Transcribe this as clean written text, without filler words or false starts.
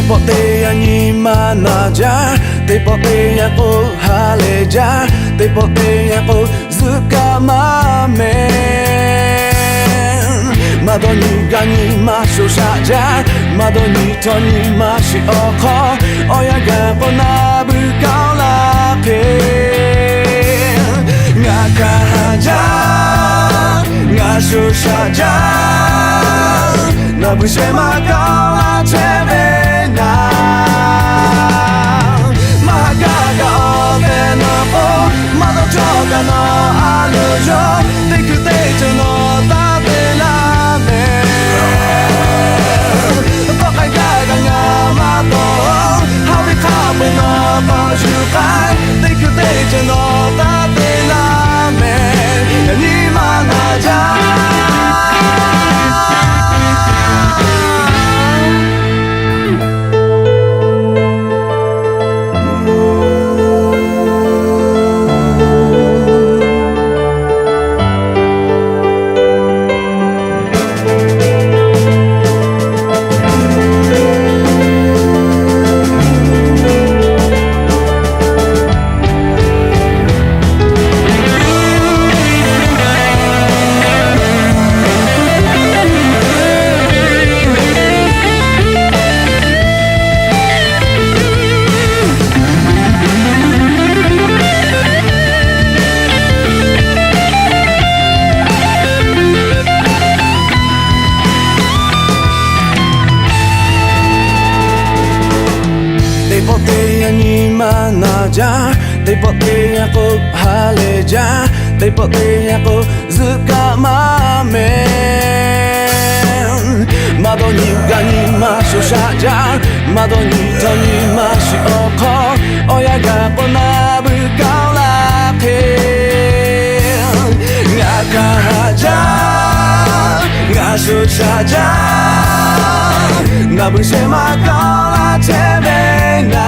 Tipote ni manaja, tipote aku haleja, tipote aku zuka mamen. Mado ni gani mashu saja, mado ni to ni mashi oko, oya ga ponabu kau lapin. Ngaka haja, ngashu saja, nabu sema kau la cebena. Mahagaga ote no o, mado choka no alujo, dikute no tate lame. Tokai gaga nga mato, hawi kape no pashukai, dikute no tate lame. Ni manaja. Tipote ni manaja, tipote aku haleja, tipote aku zuka mamen. Mado ni gani mashu saja, mado ni to ni mashi oko, oya ga ponabu kau lapin. Ngaka haja, ngashu saja, nabu sema kau la cebena.